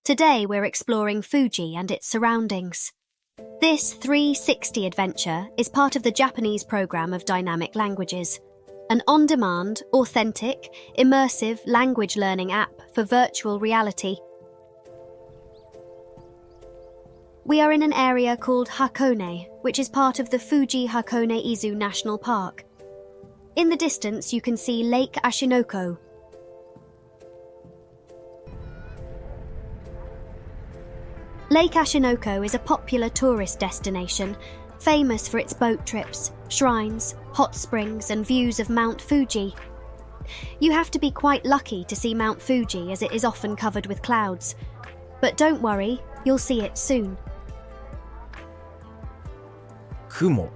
Today we're exploring Fuji and its surroundings. This 360 adventure is part of the Japanese program of dynamic languages, an on-demand, authentic, immersive language learning app for virtual reality. We are in an area called Hakone, which is part of the Fuji Hakone National Park. In the distance you can see Lake Ashinoko. Lake Ashinoko is a popular tourist destination, famous for its boat trips, shrines, hot springs and views of Mount Fuji. You have to be quite lucky to see Mount Fuji as it is often covered with clouds. But don't worry, you'll see it soon. 雲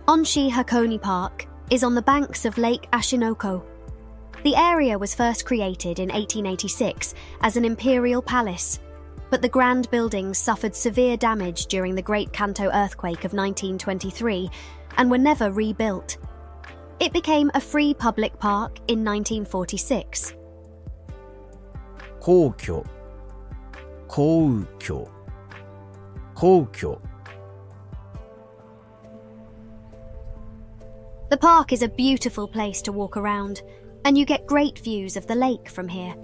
Oshino Hakone Park is on the banks of Lake Ashinoko. The area was first created in 1886 as an imperial palace, but the grand buildings suffered severe damage during the Great Kanto earthquake of 1923 and were never rebuilt. It became a free public park in 1946. 皇居 皇居 皇居 The park is a beautiful place to walk around, and you get great views of the lake from here.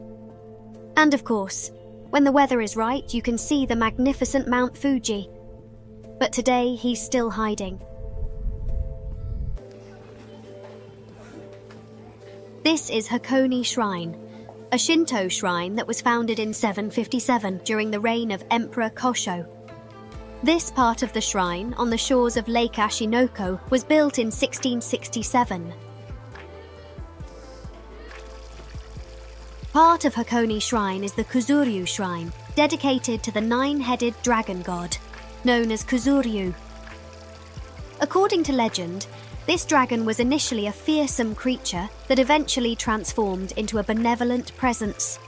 And of course, when the weather is right, you can see the magnificent Mount Fuji. But today, he's still hiding. This is Hakone Shrine, a Shinto shrine that was founded in 757 during the reign of Emperor Kosho. This part of the shrine, on the shores of Lake Ashinoko, was built in 1667. Part of Hakone Shrine is the Kuzuryu Shrine, dedicated to the nine-headed dragon god, known as Kuzuryu. According to legend, this dragon was initially a fearsome creature that eventually transformed into a benevolent presence.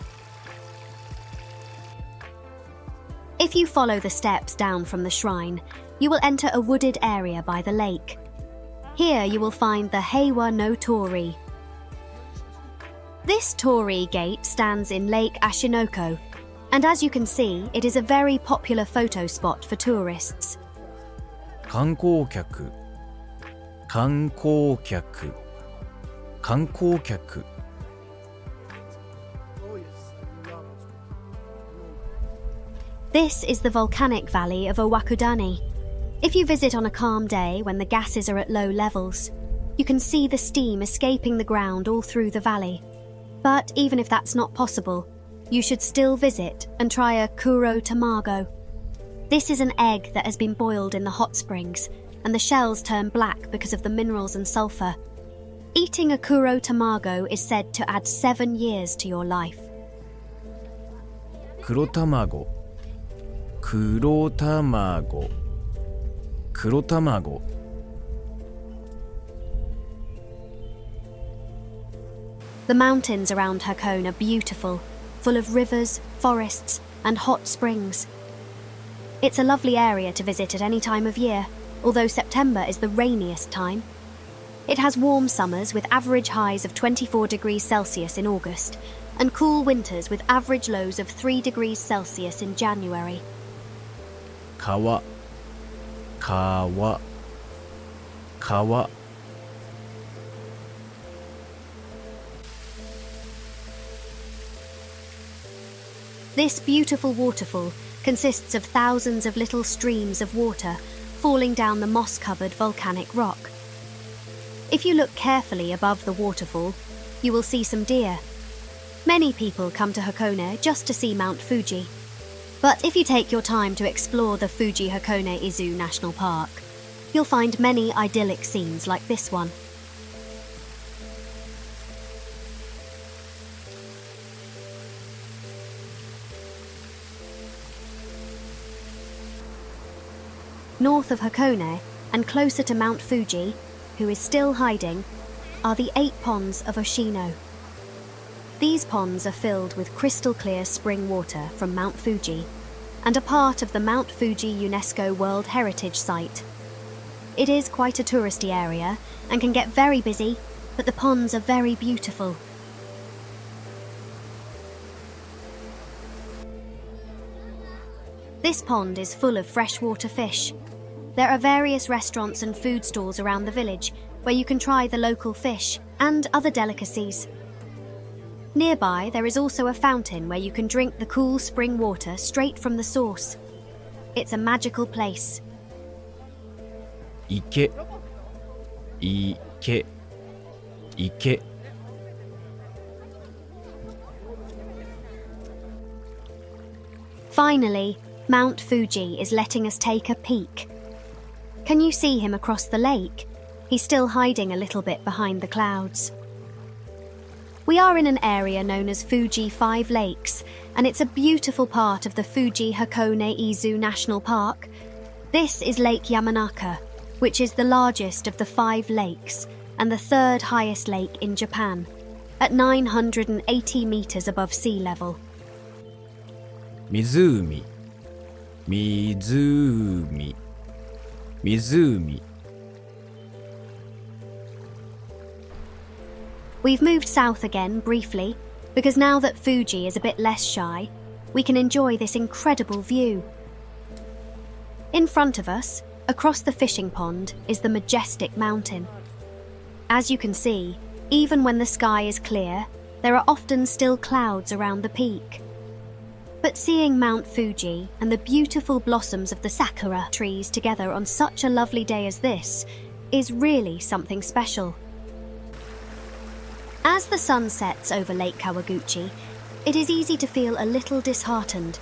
If you follow the steps down from the shrine, you will enter a wooded area by the lake. Here you will find the Heiwa no Torii. This torii gate stands in Lake Ashinoko, and as you can see, it is a very popular photo spot for tourists. 観光客 観光客 観光客 This is the volcanic valley of Owakudani. If you visit on a calm day when the gases are at low levels, you can see the steam escaping the ground all through the valley. But even if that's not possible, you should still visit and try a kuro tamago. This is an egg that has been boiled in the hot springs, and the shells turn black because of the minerals and sulfur. Eating a kuro tamago is said to add 7 years to your life. 黒卵 黒卵 黒卵 The mountains around Hakone are beautiful, full of rivers, forests, and hot springs. It's a lovely area to visit at any time of year, although September is the rainiest time. It has warm summers with average highs of 24 degrees Celsius in August, and cool winters with average lows of 3 degrees Celsius in January. 川 川 川 This beautiful waterfall consists of thousands of little streams of water falling down the moss-covered volcanic rock. If you look carefully above the waterfall, you will see some deer. Many people come to Hakone just to see Mount Fuji. But if you take your time to explore the Fuji Hakone National Park, you'll find many idyllic scenes like this one. North of Hakone, and closer to Mount Fuji, who is still hiding, are the 8 ponds of Oshino. These ponds are filled with crystal-clear spring water from Mount Fuji and are part of the Mount Fuji UNESCO World Heritage Site. It is quite a touristy area and can get very busy, but the ponds are very beautiful. This pond is full of freshwater fish. There are various restaurants and food stalls around the village where you can try the local fish and other delicacies. Nearby, there is also a fountain where you can drink the cool spring water straight from the source. It's a magical place. 池、池、池。 Finally, Mount Fuji is letting us take a peek. Can you see him across the lake? He's still hiding a little bit behind the clouds. We are in an area known as Fuji Five Lakes, and it's a beautiful part of the Fuji Hakone National Park. This is Lake Yamanaka, which is the largest of the 5 lakes and the 3rd highest lake in Japan, at 980 meters above sea level. 湖、湖、湖。 We've moved south again briefly, because now that Fuji is a bit less shy, we can enjoy this incredible view. In front of us, across the fishing pond, is the majestic mountain. As you can see, even when the sky is clear, there are often still clouds around the peak. But seeing Mount Fuji and the beautiful blossoms of the sakura trees together on such a lovely day as this is really something special. As the sun sets over Lake Kawaguchi, it is easy to feel a little disheartened.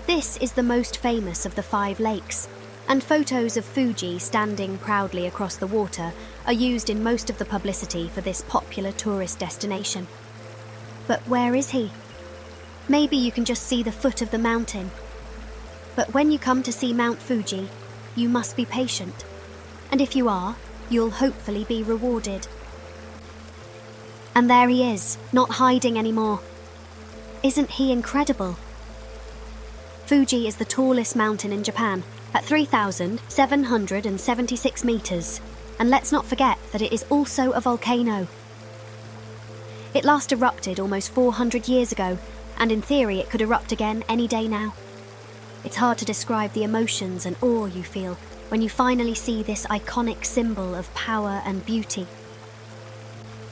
This is the most famous of the 5 lakes, and photos of Fuji standing proudly across the water are used in most of the publicity for this popular tourist destination. But where is he? Maybe you can just see the foot of the mountain. But when you come to see Mount Fuji, you must be patient. And if you are, you'll hopefully be rewarded. And there he is, not hiding anymore. Isn't he incredible? Fuji is the tallest mountain in Japan, at 3,776 meters. And let's not forget that it is also a volcano. It last erupted almost 400 years ago, and in theory it could erupt again any day now. It's hard to describe the emotions and awe you feel when you finally see this iconic symbol of power and beauty.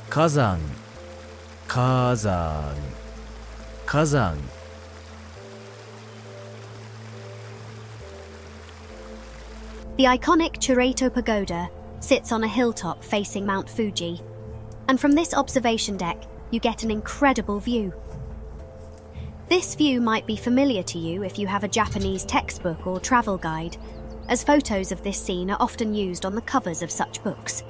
火山、火山、火山。 The iconic Churato Pagoda sits on a hilltop facing Mount Fuji, and from this observation deck you get an incredible view. This view might be familiar to you if you have a Japanese textbook or travel guide, as photos of this scene are often used on the covers of such books.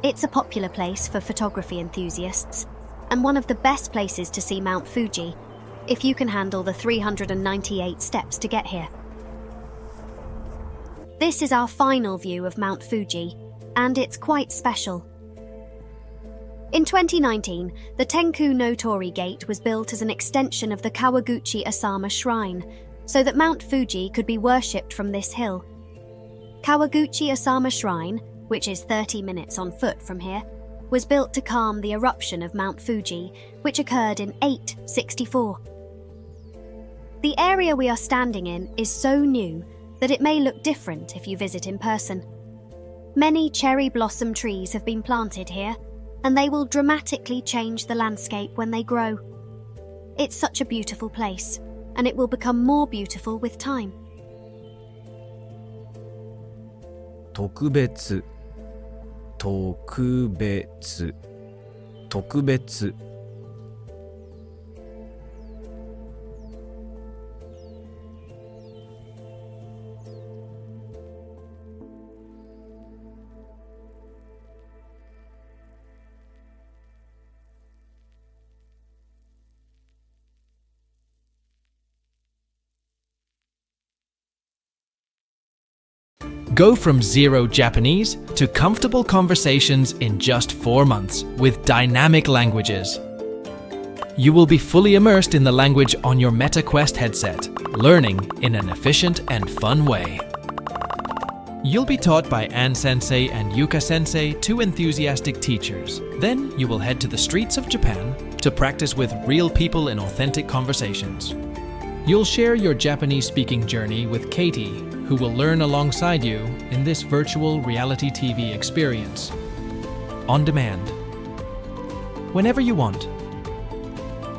It's a popular place for photography enthusiasts, and one of the best places to see Mount Fuji, if you can handle the 398 steps to get here. This is our final view of Mount Fuji, and it's quite special. In 2019, the Tenku no Torii Gate was built as an extension of the Kawaguchi Asama Shrine, so that Mount Fuji could be worshipped from this hill. Kawaguchi Asama Shrine, which is 30 minutes on foot from here, was built to calm the eruption of Mount Fuji, which occurred in 864. The area we are standing in is so new that it may look different if you visit in person. Many cherry blossom trees have been planted here, and they will dramatically change the landscape when they grow. It's such a beautiful place, and it will become more beautiful with time. 特別、特別、特別。 Go from zero Japanese to comfortable conversations in just 4 months with dynamic languages. You will be fully immersed in the language on your MetaQuest headset, learning in an efficient and fun way. You'll be taught by Ann Sensei and Yuka Sensei, two enthusiastic teachers. Then you will head to the streets of Japan to practice with real people in authentic conversations. You'll share your Japanese-speaking journey with Katie, who will learn alongside you in this virtual reality TV experience. On demand. Whenever you want.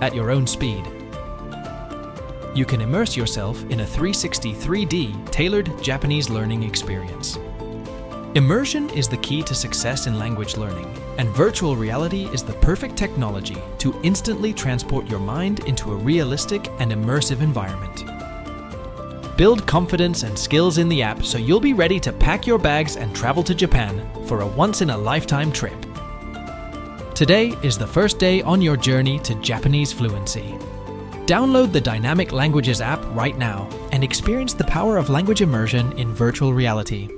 At your own speed. You can immerse yourself in a 360 3D tailored Japanese learning experience. Immersion is the key to success in language learning, and virtual reality is the perfect technology to instantly transport your mind into a realistic and immersive environment. Build confidence and skills in the app so you'll be ready to pack your bags and travel to Japan for a once-in-a-lifetime trip. Today is the first day on your journey to Japanese fluency. Download the Dynamic Languages app right now and experience the power of language immersion in virtual reality.